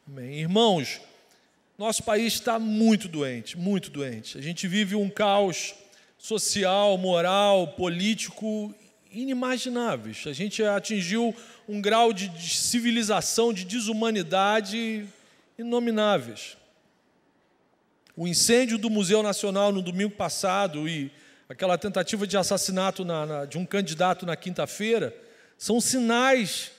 Amém. Irmãos, nosso país está muito doente, muito doente. A gente vive um caos social, moral, político inimagináveis. A gente atingiu um grau de civilização, de desumanidade inomináveis. O incêndio do Museu Nacional no domingo passado e aquela tentativa de assassinato de um candidato na quinta-feira são sinais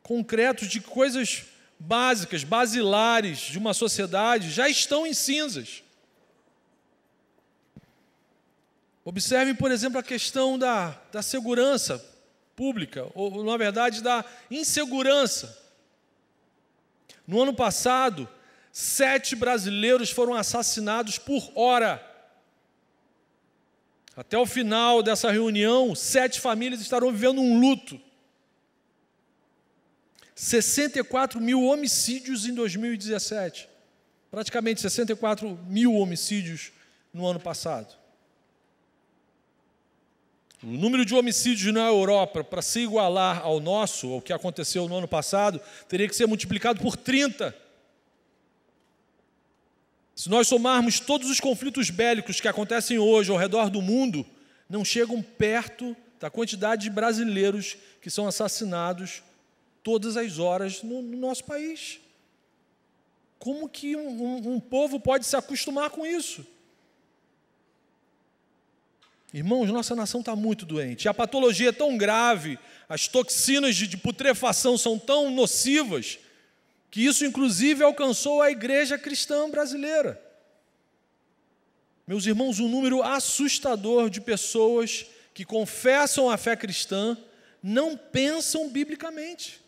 concretos de coisas básicas, basilares de uma sociedade já estão em cinzas. Observem, por exemplo, a questão da segurança pública, ou, na verdade, da insegurança. No ano passado, 7 brasileiros foram assassinados por hora. Até o final dessa reunião, 7 famílias estarão vivendo um luto. 64 mil homicídios em 2017. Praticamente 64 mil homicídios no ano passado. O número de homicídios na Europa, para se igualar ao nosso, ao que aconteceu no ano passado, teria que ser multiplicado por 30. Se nós somarmos todos os conflitos bélicos que acontecem hoje ao redor do mundo, não chegam perto da quantidade de brasileiros que são assassinados todas as horas no nosso país. Como que um povo pode se acostumar com isso? Irmãos, nossa nação está muito doente. A patologia é tão grave, as toxinas de putrefação são tão nocivas, que isso, inclusive, alcançou a igreja cristã brasileira. Meus irmãos, um número assustador de pessoas que confessam a fé cristã não pensam biblicamente.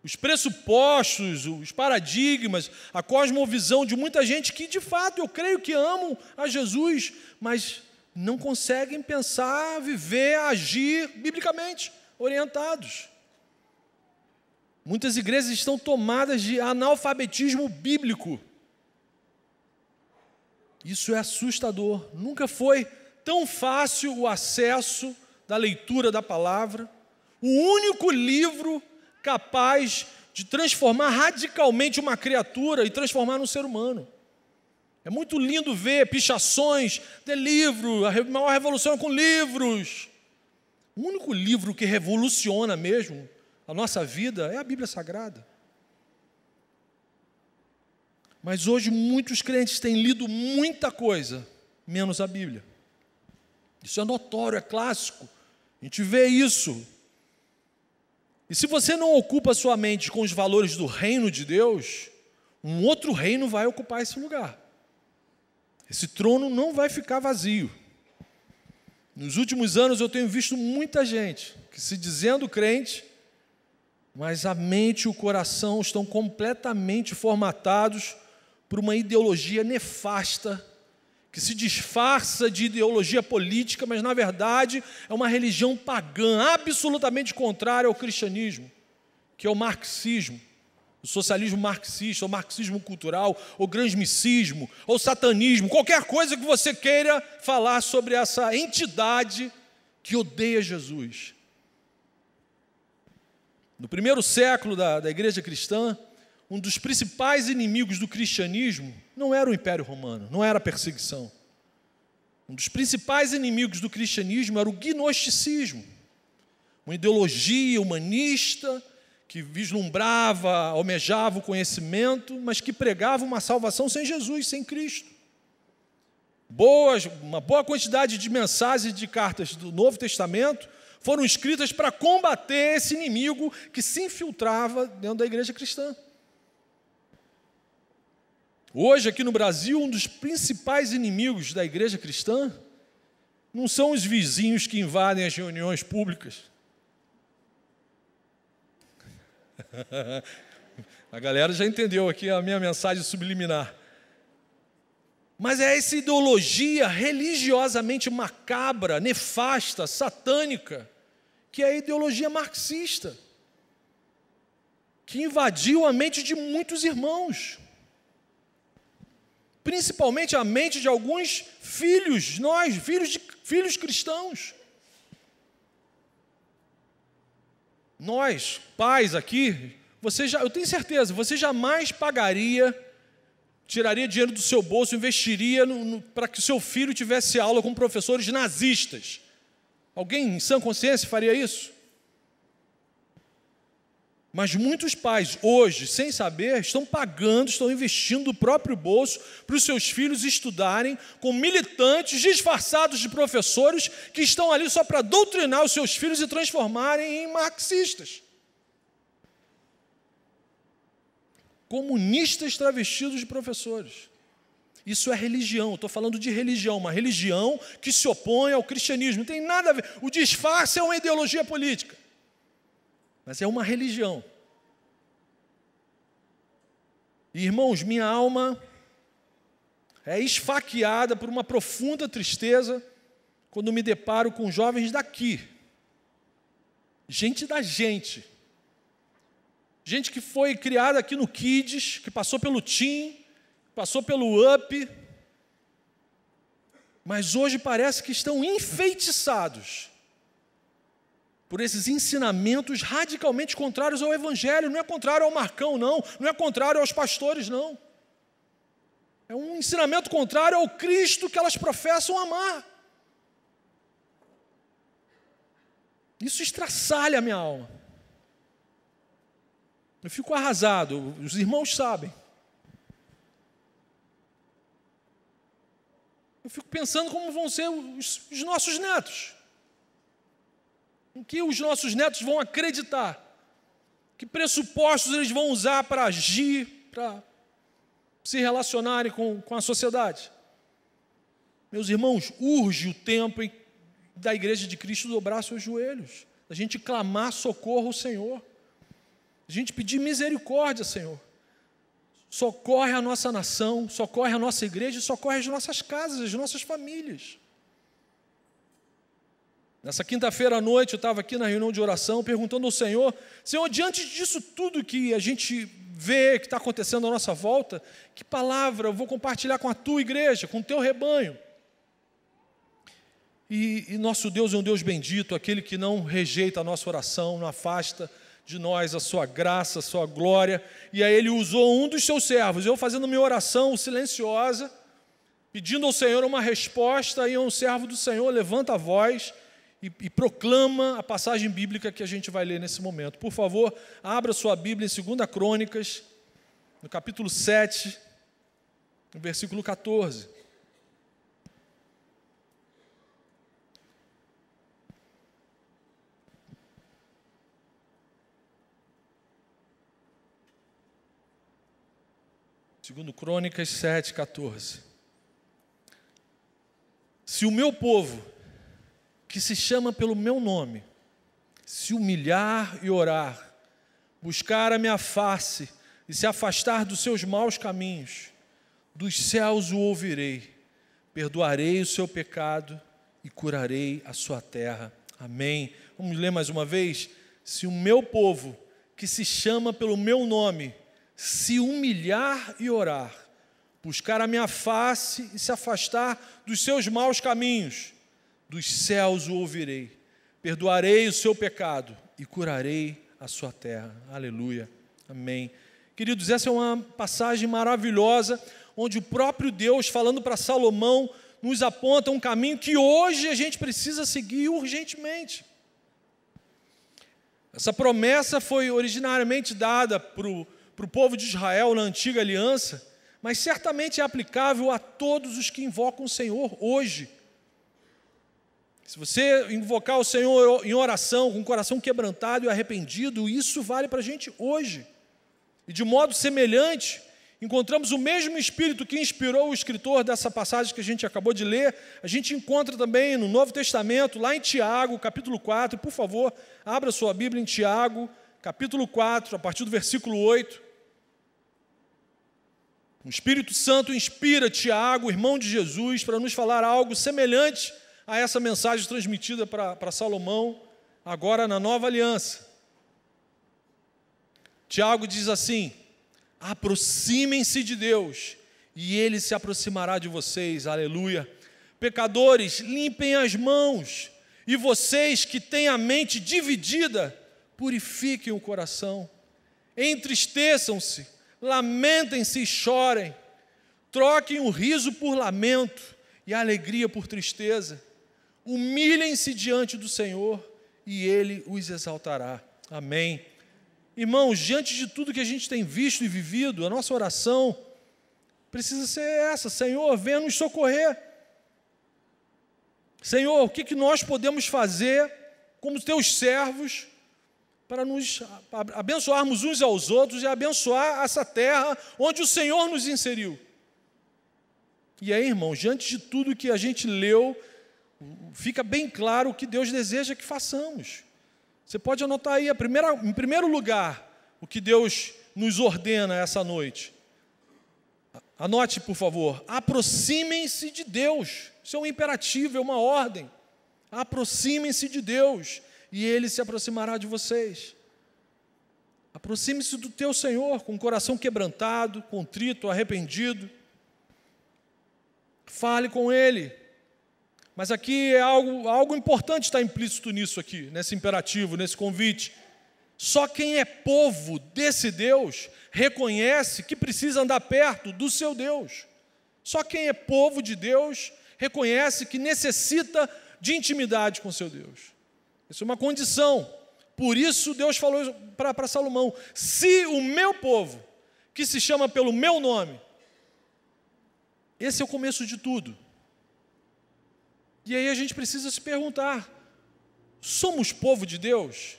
Os pressupostos, os paradigmas, a cosmovisão de muita gente que, de fato, eu creio que amam a Jesus, mas não conseguem pensar, viver, agir biblicamente, orientados. Muitas igrejas estão tomadas de analfabetismo bíblico. Isso é assustador. Nunca foi tão fácil o acesso da leitura da palavra. O único livro capaz de transformar radicalmente uma criatura e transformar num ser humano. É muito lindo ver pichações de livro, a maior revolução é com livros. O único livro que revoluciona mesmo a nossa vida é a Bíblia Sagrada. Mas hoje muitos crentes têm lido muita coisa, menos a Bíblia. Isso é notório, é clássico. A gente vê isso. E se você não ocupa sua mente com os valores do reino de Deus, um outro reino vai ocupar esse lugar. Esse trono não vai ficar vazio. Nos últimos anos eu tenho visto muita gente que se dizendo crente, mas a mente e o coração estão completamente formatados por uma ideologia nefasta, que se disfarça de ideologia política, mas na verdade é uma religião pagã, absolutamente contrária ao cristianismo, que é o marxismo, o socialismo marxista, o marxismo cultural, o gramscismo, ou satanismo, qualquer coisa que você queira falar sobre essa entidade que odeia Jesus. No primeiro século da igreja cristã, um dos principais inimigos do cristianismo não era o Império Romano, não era a perseguição. Um dos principais inimigos do cristianismo era o gnosticismo, uma ideologia humanista que vislumbrava, almejava o conhecimento, mas que pregava uma salvação sem Jesus, sem Cristo. Uma boa quantidade de mensagens e de cartas do Novo Testamento foram escritas para combater esse inimigo que se infiltrava dentro da igreja cristã. Hoje, aqui no Brasil, um dos principais inimigos da igreja cristã não são os vizinhos que invadem as reuniões públicas. A galera já entendeu aqui a minha mensagem subliminar. Mas é essa ideologia religiosamente macabra, nefasta, satânica, que é a ideologia marxista, que invadiu a mente de muitos irmãos, principalmente a mente de alguns filhos, filhos cristãos. Nós, pais aqui, eu tenho certeza, você jamais tiraria dinheiro do seu bolso, investiria para que o seu filho tivesse aula com professores nazistas. Alguém em sã consciência faria isso? Mas muitos pais, hoje, sem saber, estão investindo do próprio bolso para os seus filhos estudarem com militantes disfarçados de professores que estão ali só para doutrinar os seus filhos e transformarem em marxistas. Comunistas travestidos de professores. Isso é religião, eu estou falando de religião, uma religião que se opõe ao cristianismo. Não tem nada a ver. O disfarce é uma ideologia política. Mas é uma religião. E, irmãos, minha alma é esfaqueada por uma profunda tristeza quando me deparo com jovens daqui. Gente da gente. Gente que foi criada aqui no Kids, que passou pelo Teen, passou pelo Up, mas hoje parece que estão enfeitiçados por esses ensinamentos radicalmente contrários ao Evangelho. Não é contrário ao Marcão, não é contrário aos pastores, não. É um ensinamento contrário ao Cristo que elas professam amar. Isso estraçalha a minha alma. Eu fico arrasado, os irmãos sabem. Eu fico pensando como vão ser os nossos netos. Em que os nossos netos vão acreditar? Que pressupostos eles vão usar para agir, para se relacionarem com a sociedade? Meus irmãos, urge o tempo da Igreja de Cristo dobrar seus joelhos, a gente clamar socorro ao Senhor, a gente pedir misericórdia, Senhor. Socorre a nossa nação, socorre a nossa igreja, socorre as nossas casas, as nossas famílias. Nessa quinta-feira à noite, eu estava aqui na reunião de oração, perguntando ao Senhor, Senhor, diante disso tudo que a gente vê, que está acontecendo à nossa volta, que palavra eu vou compartilhar com a tua igreja, com o teu rebanho? E nosso Deus é um Deus bendito, aquele que não rejeita a nossa oração, não afasta de nós a sua graça, a sua glória. E aí ele usou um dos seus servos, eu fazendo minha oração silenciosa, pedindo ao Senhor uma resposta, e um servo do Senhor levanta a voz e proclama a passagem bíblica que a gente vai ler nesse momento. Por favor, abra sua Bíblia em 2 Crônicas, no capítulo 7, no versículo 14. Segundo Crônicas 7, 14. Se o meu povo, que se chama pelo meu nome, se humilhar e orar, buscar a minha face e se afastar dos seus maus caminhos, dos céus o ouvirei, perdoarei o seu pecado e curarei a sua terra. Amém. Vamos ler mais uma vez? Se o meu povo, que se chama pelo meu nome, se humilhar e orar, buscar a minha face e se afastar dos seus maus caminhos, dos céus o ouvirei, perdoarei o seu pecado e curarei a sua terra. Aleluia. Amém. Queridos, essa é uma passagem maravilhosa, onde o próprio Deus, falando para Salomão, nos aponta um caminho que hoje a gente precisa seguir urgentemente. Essa promessa foi originariamente dada para o povo de Israel na antiga aliança, mas certamente é aplicável a todos os que invocam o Senhor hoje. Se você invocar o Senhor em oração, com o coração quebrantado e arrependido, isso vale para a gente hoje. E de modo semelhante, encontramos o mesmo Espírito que inspirou o escritor dessa passagem que a gente acabou de ler, a gente encontra também no Novo Testamento, lá em Tiago, capítulo 4, por favor, abra sua Bíblia em Tiago, capítulo 4, a partir do versículo 8. O Espírito Santo inspira Tiago, irmão de Jesus, para nos falar algo semelhante a essa mensagem transmitida para Salomão, agora na nova aliança. Tiago diz assim: aproximem-se de Deus, e Ele se aproximará de vocês, aleluia. Pecadores, limpem as mãos, e vocês que têm a mente dividida, purifiquem o coração. entristeçam-se, lamentem-se e chorem, troquem o riso por lamento e a alegria por tristeza. Humilhem-se diante do Senhor e Ele os exaltará. Amém. Irmãos, diante de tudo que a gente tem visto e vivido, a nossa oração precisa ser essa: Senhor, venha nos socorrer. Senhor, o que nós podemos fazer como teus servos para nos abençoarmos uns aos outros e abençoar essa terra onde o Senhor nos inseriu? E aí, irmãos, diante de tudo que a gente leu, fica bem claro o que Deus deseja que façamos. Você pode anotar aí, em primeiro lugar, o que Deus nos ordena essa noite. Anote, por favor: aproximem-se de Deus. Isso é um imperativo, é uma ordem. Aproximem-se de Deus e Ele se aproximará de vocês. Aproxime-se do teu Senhor com o coração quebrantado, contrito, arrependido. Fale com Ele. Mas aqui é algo importante está implícito nisso aqui, nesse imperativo, nesse convite. Só quem é povo desse Deus reconhece que precisa andar perto do seu Deus. Só quem é povo de Deus reconhece que necessita de intimidade com seu Deus. Isso é uma condição. Por isso Deus falou para Salomão: se o meu povo, que se chama pelo meu nome, esse é o começo de tudo. E aí a gente precisa se perguntar: somos povo de Deus?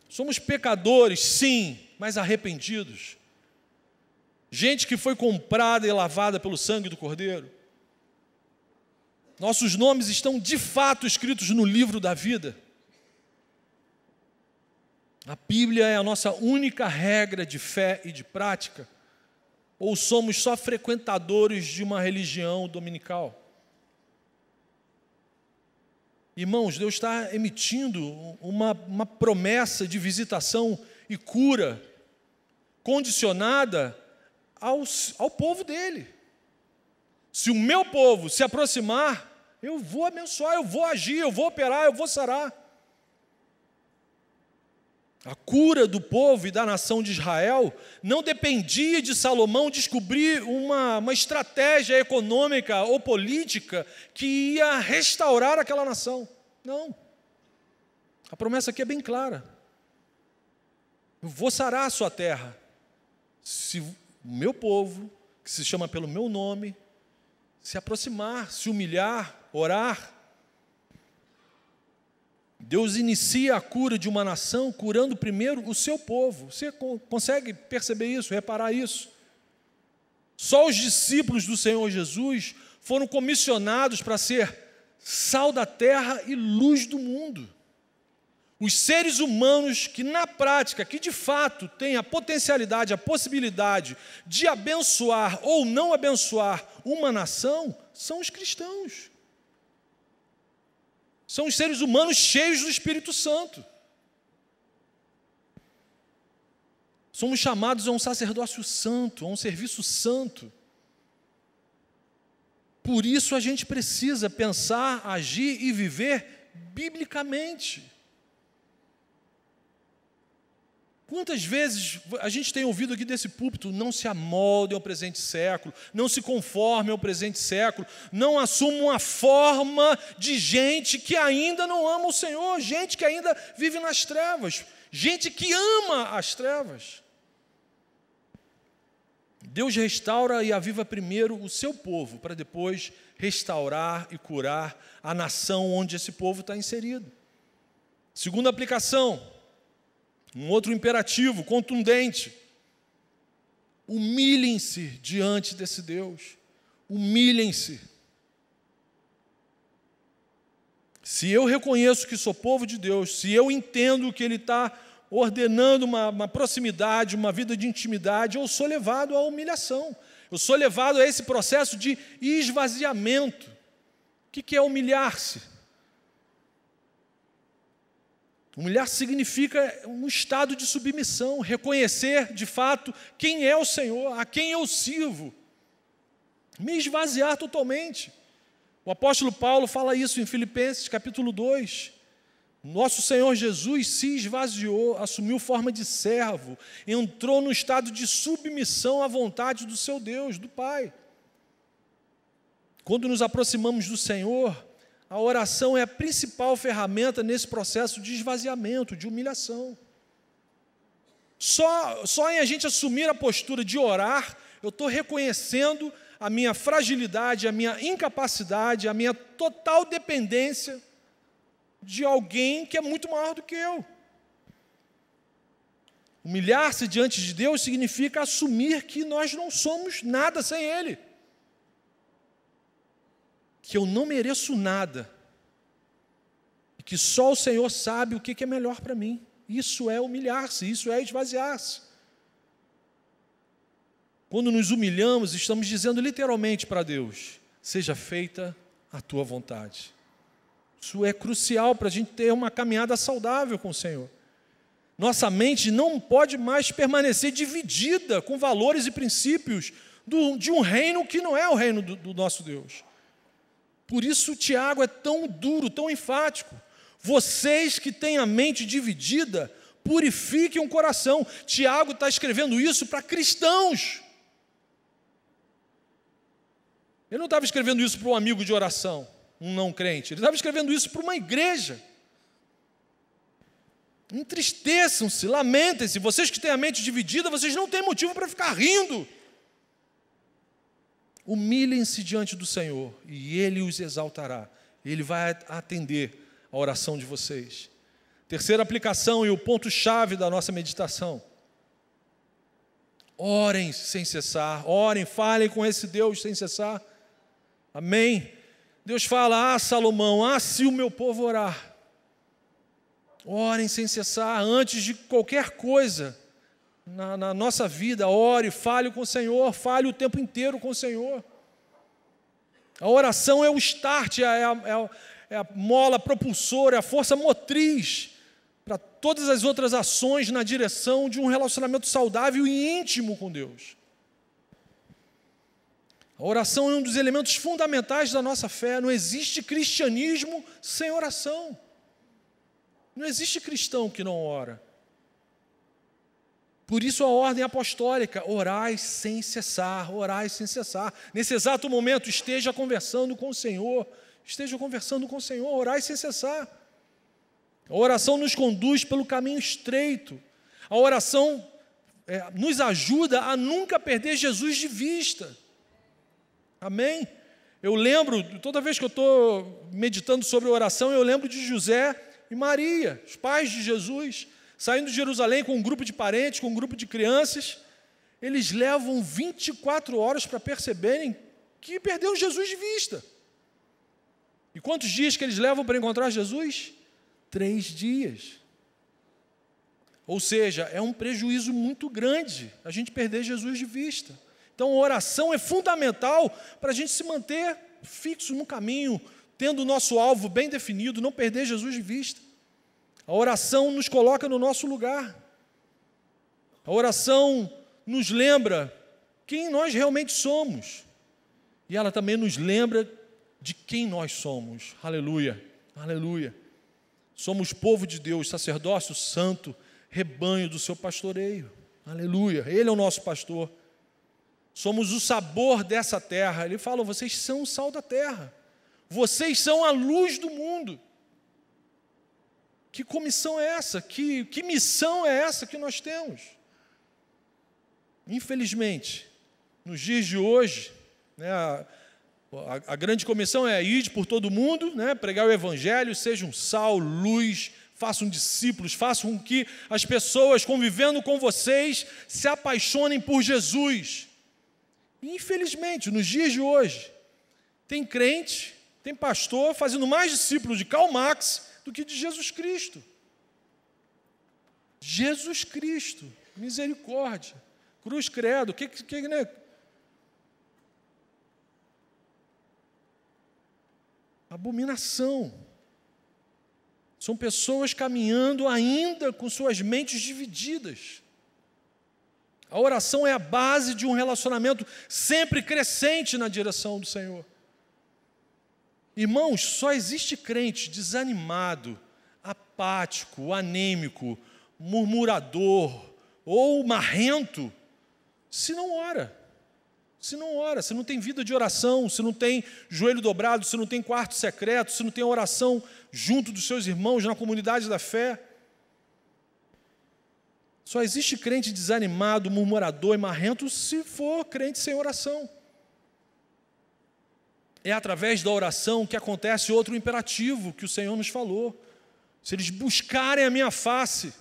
Somos pecadores, sim, mas arrependidos. Gente que foi comprada e lavada pelo sangue do Cordeiro. Nossos nomes estão de fato escritos no livro da vida. A Bíblia é a nossa única regra de fé e de prática? Ou somos só frequentadores de uma religião dominical? Irmãos, Deus está emitindo uma promessa de visitação e cura condicionada ao povo dele. Se o meu povo se aproximar, eu vou abençoar, eu vou agir, eu vou operar, eu vou sarar. A cura do povo e da nação de Israel não dependia de Salomão descobrir uma estratégia econômica ou política que ia restaurar aquela nação. Não. A promessa aqui é bem clara. Eu vou sarar a sua terra se o meu povo, que se chama pelo meu nome, se aproximar, se humilhar, orar. Deus inicia a cura de uma nação curando primeiro o seu povo. Você consegue perceber isso, reparar isso? Só os discípulos do Senhor Jesus foram comissionados para ser sal da terra e luz do mundo. Os seres humanos que na prática, que de fato têm a potencialidade, a possibilidade de abençoar ou não abençoar uma nação, são os cristãos. São os seres humanos cheios do Espírito Santo. Somos chamados a um sacerdócio santo, a um serviço santo. Por isso a gente precisa pensar, agir e viver biblicamente. Quantas vezes a gente tem ouvido aqui desse púlpito: não se amoldem ao presente século, não se conformem ao presente século, não assumam a forma de gente que ainda não ama o Senhor, gente que ainda vive nas trevas, gente que ama as trevas. Deus restaura e aviva primeiro o seu povo, para depois restaurar e curar a nação onde esse povo está inserido. Segunda aplicação, um outro imperativo contundente: humilhem-se diante desse Deus. Humilhem-se. Se eu reconheço que sou povo de Deus, se eu entendo que Ele está ordenando uma proximidade, uma vida de intimidade, eu sou levado à humilhação. Eu sou levado a esse processo de esvaziamento. O que é humilhar-se? Humilhar significa um estado de submissão, reconhecer de fato quem é o Senhor, a quem eu sirvo. Me esvaziar totalmente. O apóstolo Paulo fala isso em Filipenses capítulo 2. Nosso Senhor Jesus se esvaziou, assumiu forma de servo, entrou no estado de submissão à vontade do seu Deus, do Pai. Quando nos aproximamos do Senhor, a oração é a principal ferramenta nesse processo de esvaziamento, de humilhação. Só em a gente assumir a postura de orar, eu estou reconhecendo a minha fragilidade, a minha incapacidade, a minha total dependência de alguém que é muito maior do que eu. Humilhar-se diante de Deus significa assumir que nós não somos nada sem Ele. Que eu não mereço nada. E que só o Senhor sabe o que é melhor para mim. Isso é humilhar-se, isso é esvaziar-se. Quando nos humilhamos, estamos dizendo literalmente para Deus: seja feita a tua vontade. Isso é crucial para a gente ter uma caminhada saudável com o Senhor. Nossa mente não pode mais permanecer dividida com valores e princípios de um reino que não é o reino do nosso Deus. Por isso Tiago é tão duro, tão enfático. Vocês que têm a mente dividida, purifiquem o coração. Tiago está escrevendo isso para cristãos. Ele não estava escrevendo isso para um amigo de oração, um não crente. Ele estava escrevendo isso para uma igreja. Entristeçam-se, lamentem-se. Vocês que têm a mente dividida, vocês não têm motivo para ficar rindo. Humilhem-se diante do Senhor e Ele os exaltará. Ele vai atender a oração de vocês. Terceira aplicação e o ponto-chave da nossa meditação. Orem sem cessar. Orem, falem com esse Deus sem cessar. Amém? Deus fala: Salomão, se o meu povo orar. Orem sem cessar, antes de qualquer coisa na nossa vida, ore, fale com o Senhor, fale o tempo inteiro com o Senhor. A oração é o start, é a mola propulsora, é a força motriz para todas as outras ações na direção de um relacionamento saudável e íntimo com Deus. A oração é um dos elementos fundamentais da nossa fé. Não existe cristianismo sem oração. Não existe cristão que não ora. Por isso a ordem apostólica: orai sem cessar, orai sem cessar. Nesse exato momento, esteja conversando com o Senhor, orai sem cessar. A oração nos conduz pelo caminho estreito. A oração nos ajuda a nunca perder Jesus de vista. Amém? Eu lembro, toda vez que eu estou meditando sobre oração, eu lembro de José e Maria, os pais de Jesus, saindo de Jerusalém com um grupo de parentes, com um grupo de crianças. Eles levam 24 horas para perceberem que perderam Jesus de vista. E quantos dias que eles levam para encontrar Jesus? 3 dias. Ou seja, é um prejuízo muito grande a gente perder Jesus de vista. Então, a oração é fundamental para a gente se manter fixo no caminho, tendo o nosso alvo bem definido, não perder Jesus de vista. A oração nos coloca no nosso lugar. A oração nos lembra quem nós realmente somos. E ela também nos lembra de quem nós somos. Aleluia, aleluia. Somos povo de Deus, sacerdócio santo, rebanho do seu pastoreio. Aleluia, Ele é o nosso pastor. Somos o sabor dessa terra. Ele fala: vocês são o sal da terra. Vocês são a luz do mundo. Que comissão é essa? Que missão é essa que nós temos? Infelizmente, nos dias de hoje, né, a grande comissão é: ide por todo mundo, né, pregar o evangelho, sejam sal, luz, façam discípulos, façam com que as pessoas convivendo com vocês se apaixonem por Jesus. Infelizmente, nos dias de hoje, tem crente, tem pastor fazendo mais discípulos de Karl Marx do que de Jesus Cristo. Jesus Cristo, misericórdia, cruz, credo, né? Abominação. São pessoas caminhando ainda com suas mentes divididas. A oração é a base de um relacionamento sempre crescente na direção do Senhor. Irmãos, só existe crente desanimado, apático, anêmico, murmurador ou marrento se não ora. Se não ora, se não tem vida de oração, se não tem joelho dobrado, se não tem quarto secreto, se não tem oração junto dos seus irmãos na comunidade da fé. Só existe crente desanimado, murmurador e marrento se for crente sem oração. É através da oração que acontece outro imperativo que o Senhor nos falou. Se eles buscarem a minha face,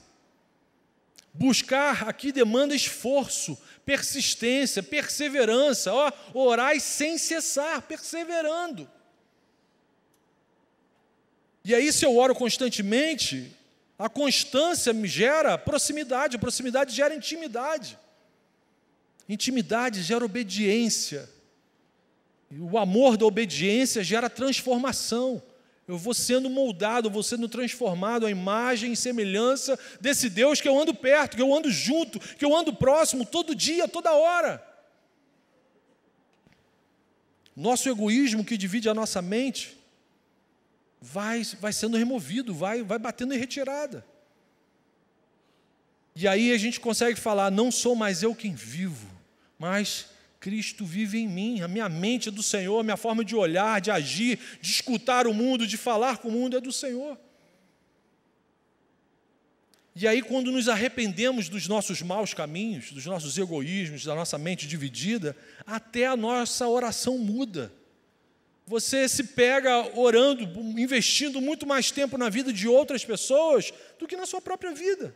buscar aqui demanda esforço, persistência, perseverança. Orai sem cessar, perseverando. E aí, se eu oro constantemente, a constância me gera proximidade, a proximidade gera intimidade. Intimidade gera obediência. E o amor da obediência gera transformação. Eu vou sendo moldado, eu vou sendo transformado à imagem e semelhança desse Deus que eu ando perto, que eu ando junto, que eu ando próximo, todo dia, toda hora. Nosso egoísmo que divide a nossa mente vai sendo removido, vai batendo em retirada. E aí a gente consegue falar, não sou mais eu quem vivo, mas Cristo vive em mim, a minha mente é do Senhor, a minha forma de olhar, de agir, de escutar o mundo, de falar com o mundo é do Senhor. E aí, quando nos arrependemos dos nossos maus caminhos, dos nossos egoísmos, da nossa mente dividida, até a nossa oração muda. Você se pega orando, investindo muito mais tempo na vida de outras pessoas do que na sua própria vida.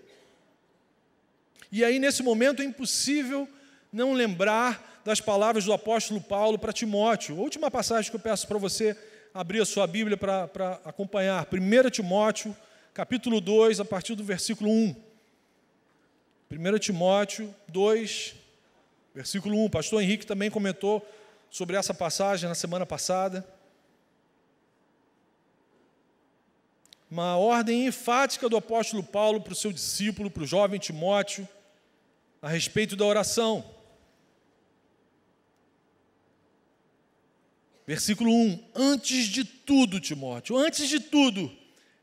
E aí, nesse momento, é impossível não lembrar das palavras do apóstolo Paulo para Timóteo. A última passagem que eu peço para você abrir a sua Bíblia para acompanhar. 1 Timóteo, capítulo 2, a partir do versículo 1. 1 Timóteo 2, versículo 1. O pastor Henrique também comentou sobre essa passagem na semana passada. Uma ordem enfática do apóstolo Paulo para o seu discípulo, para o jovem Timóteo, a respeito da oração. Versículo 1, antes de tudo, Timóteo, antes de tudo,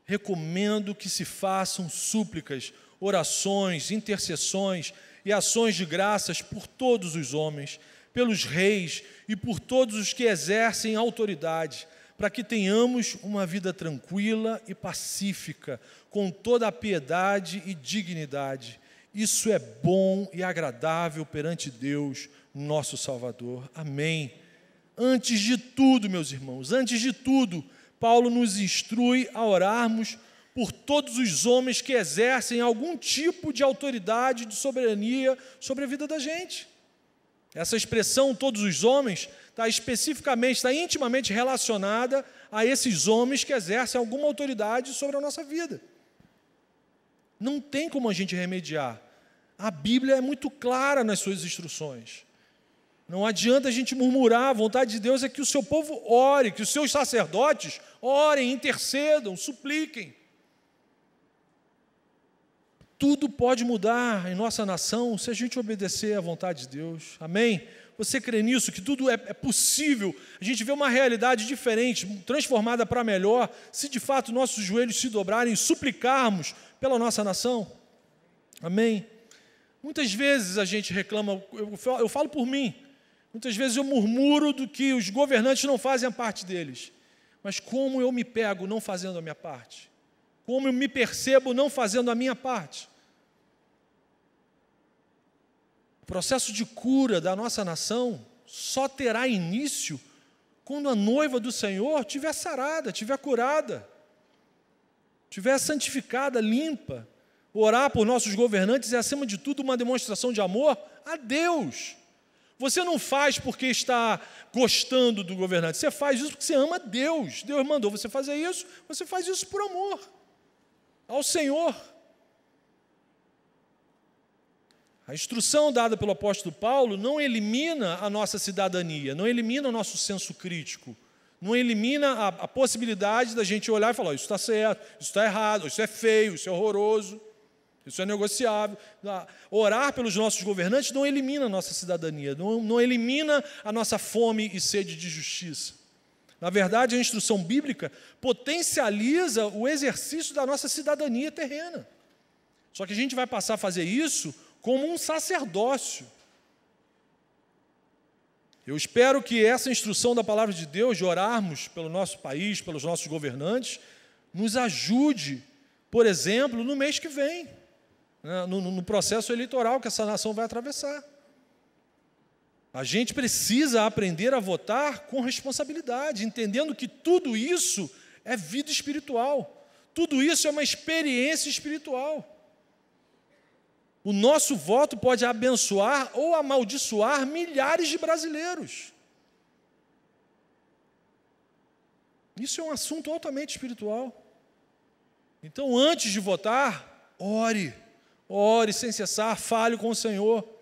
recomendo que se façam súplicas, orações, intercessões e ações de graças por todos os homens, pelos reis e por todos os que exercem autoridade, para que tenhamos uma vida tranquila e pacífica, com toda a piedade e dignidade. Isso é bom e agradável perante Deus, nosso Salvador. Amém. Antes de tudo, meus irmãos, antes de tudo, Paulo nos instrui a orarmos por todos os homens que exercem algum tipo de autoridade, de soberania sobre a vida da gente. Essa expressão, todos os homens, está intimamente relacionada a esses homens que exercem alguma autoridade sobre a nossa vida. Não tem como a gente remediar. A Bíblia é muito clara nas suas instruções. Não adianta a gente murmurar, a vontade de Deus é que o seu povo ore, que os seus sacerdotes orem, intercedam, supliquem. Tudo pode mudar em nossa nação se a gente obedecer à vontade de Deus. Amém? Você crê nisso, que tudo é possível, a gente vê uma realidade diferente, transformada para melhor, se de fato nossos joelhos se dobrarem e suplicarmos pela nossa nação? Amém? Muitas vezes a gente reclama, eu falo por mim, muitas vezes eu murmuro do que os governantes não fazem a parte deles. Mas como eu me pego não fazendo a minha parte? Como eu me percebo não fazendo a minha parte? O processo de cura da nossa nação só terá início quando a noiva do Senhor estiver sarada, estiver curada, estiver santificada, limpa. Orar por nossos governantes é, acima de tudo, uma demonstração de amor a Deus. Você não faz porque está gostando do governante, você faz isso porque você ama Deus. Deus mandou você fazer isso, você faz isso por amor ao Senhor. A instrução dada pelo apóstolo Paulo não elimina a nossa cidadania, não elimina o nosso senso crítico, não elimina a possibilidade da gente olhar e falar, isso está certo, isso está errado, isso é feio, isso é horroroso, isso é negociável. Orar pelos nossos governantes não elimina a nossa cidadania, não elimina a nossa fome e sede de justiça. Na verdade, a instrução bíblica potencializa o exercício da nossa cidadania terrena. Só que a gente vai passar a fazer isso como um sacerdócio. Eu espero que essa instrução da palavra de Deus, de orarmos pelo nosso país, pelos nossos governantes, nos ajude, por exemplo, no mês que vem, né, no processo eleitoral que essa nação vai atravessar. A gente precisa aprender a votar com responsabilidade, entendendo que tudo isso é vida espiritual, tudo isso é uma experiência espiritual. O nosso voto pode abençoar ou amaldiçoar milhares de brasileiros. Isso é um assunto altamente espiritual. Então, antes de votar, ore sem cessar, fale com o Senhor.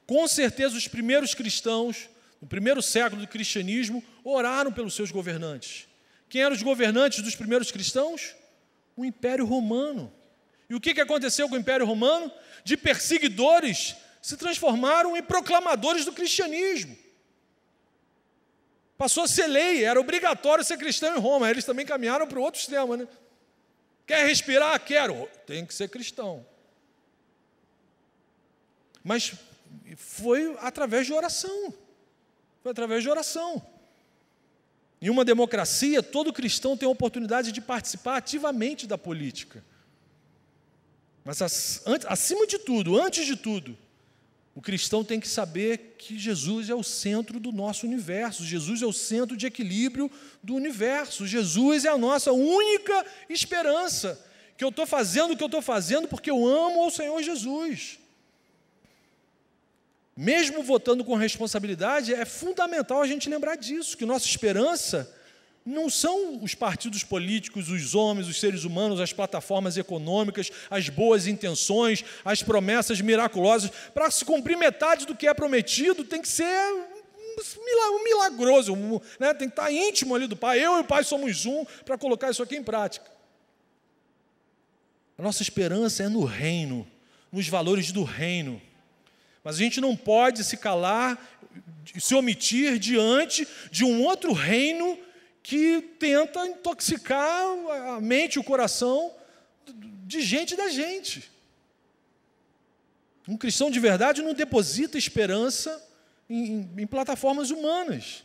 Com certeza, os primeiros cristãos, no primeiro século do cristianismo, oraram pelos seus governantes. Quem eram os governantes dos primeiros cristãos? O Império Romano. E o que aconteceu com o Império Romano? De perseguidores se transformaram em proclamadores do cristianismo. Passou a ser lei, era obrigatório ser cristão em Roma. Eles também caminharam para o outro extremo, né? Quer respirar? Quero. Tem que ser cristão. Mas foi através de oração. Foi através de oração. Em uma democracia, todo cristão tem a oportunidade de participar ativamente da política. Mas, acima de tudo, antes de tudo, o cristão tem que saber que Jesus é o centro do nosso universo. Jesus é o centro de equilíbrio do universo. Jesus é a nossa única esperança. Que eu estou fazendo o que eu estou fazendo porque eu amo ao Senhor Jesus. Mesmo votando com responsabilidade, é fundamental a gente lembrar disso, que nossa esperança não são os partidos políticos, os homens, os seres humanos, as plataformas econômicas, as boas intenções, as promessas miraculosas. Para se cumprir metade do que é prometido, tem que ser um milagroso, né? Tem que estar íntimo ali do Pai. Eu e o Pai somos um para colocar isso aqui em prática. A nossa esperança é no reino, nos valores do reino. Mas a gente não pode se calar, se omitir diante de um outro reino que tenta intoxicar a mente e o coração de gente da gente. Um cristão de verdade não deposita esperança em plataformas humanas.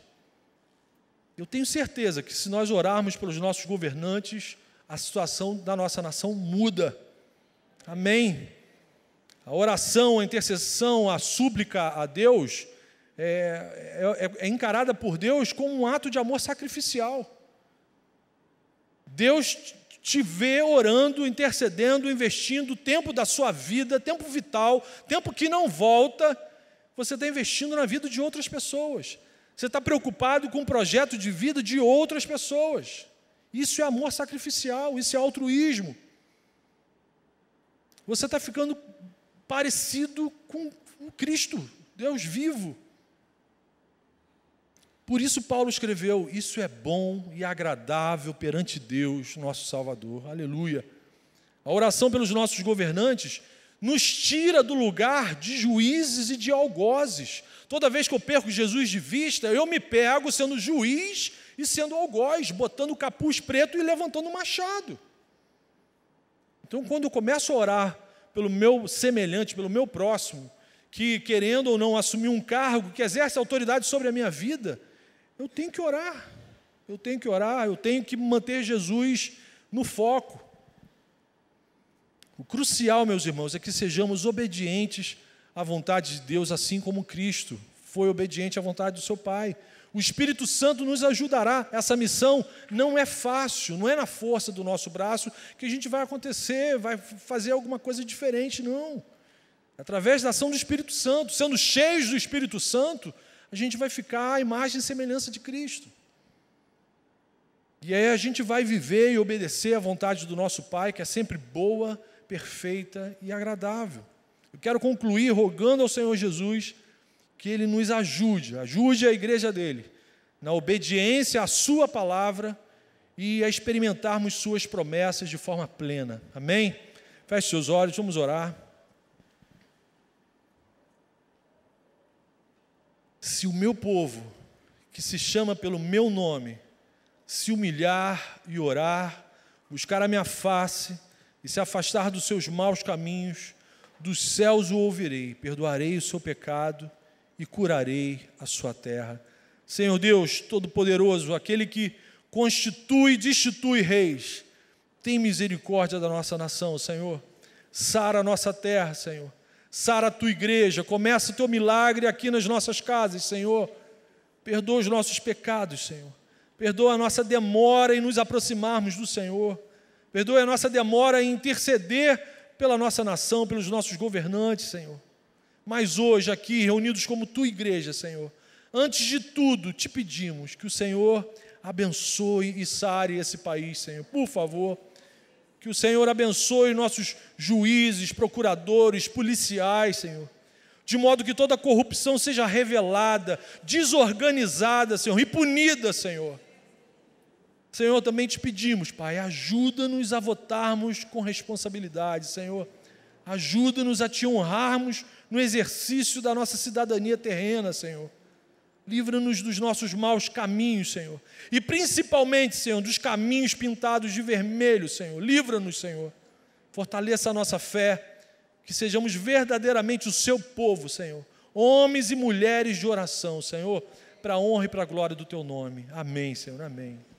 Eu tenho certeza que se nós orarmos pelos nossos governantes, a situação da nossa nação muda. Amém? A oração, a intercessão, a súplica a Deus é encarada por Deus como um ato de amor sacrificial. Deus te vê orando, intercedendo, investindo tempo da sua vida, tempo vital, tempo que não volta, você está investindo na vida de outras pessoas. Você está preocupado com o projeto de vida de outras pessoas. Isso é amor sacrificial, isso é altruísmo. Você está ficando parecido com o Cristo, Deus vivo. Por isso Paulo escreveu, isso é bom e agradável perante Deus, nosso Salvador. Aleluia. A oração pelos nossos governantes nos tira do lugar de juízes e de algozes. Toda vez que eu perco Jesus de vista, eu me pego sendo juiz e sendo algoz, botando o capuz preto e levantando o machado. Então, quando eu começo a orar pelo meu semelhante, pelo meu próximo, que querendo ou não assumir um cargo, que exerce autoridade sobre a minha vida, eu tenho que orar, eu tenho que manter Jesus no foco. O crucial, meus irmãos, é que sejamos obedientes à vontade de Deus, assim como Cristo foi obediente à vontade do seu Pai. O Espírito Santo nos ajudará. Essa missão não é fácil, não é na força do nosso braço que a gente vai acontecer, vai fazer alguma coisa diferente, não. Através da ação do Espírito Santo, sendo cheios do Espírito Santo, a gente vai ficar à imagem e semelhança de Cristo. E aí a gente vai viver e obedecer à vontade do nosso Pai, que é sempre boa, perfeita e agradável. Eu quero concluir rogando ao Senhor Jesus que Ele nos ajude a igreja dEle, na obediência à sua palavra e a experimentarmos suas promessas de forma plena. Amém? Feche seus olhos, vamos orar. Se o meu povo, que se chama pelo meu nome, se humilhar e orar, buscar a minha face e se afastar dos seus maus caminhos, dos céus o ouvirei, perdoarei o seu pecado e curarei a sua terra. Senhor Deus Todo-Poderoso, aquele que constitui e destitui reis, tem misericórdia da nossa nação, Senhor. Sara a nossa terra, Senhor. Sara a tua igreja. Começa o teu milagre aqui nas nossas casas, Senhor. Perdoa os nossos pecados, Senhor. Perdoa a nossa demora em nos aproximarmos do Senhor. Perdoa a nossa demora em interceder pela nossa nação, pelos nossos governantes, Senhor. Mas hoje, aqui, reunidos como tua igreja, Senhor, antes de tudo, te pedimos que o Senhor abençoe e sare esse país, Senhor. Por favor, que o Senhor abençoe nossos juízes, procuradores, policiais, Senhor, de modo que toda corrupção seja revelada, desorganizada, Senhor, e punida, Senhor. Senhor, também te pedimos, Pai, ajuda-nos a votarmos com responsabilidade, Senhor. Ajuda-nos a te honrarmos no exercício da nossa cidadania terrena, Senhor. Livra-nos dos nossos maus caminhos, Senhor. E principalmente, Senhor, dos caminhos pintados de vermelho, Senhor. Livra-nos, Senhor. Fortaleça a nossa fé, que sejamos verdadeiramente o seu povo, Senhor. Homens e mulheres de oração, Senhor, para a honra e para a glória do teu nome. Amém, Senhor, amém.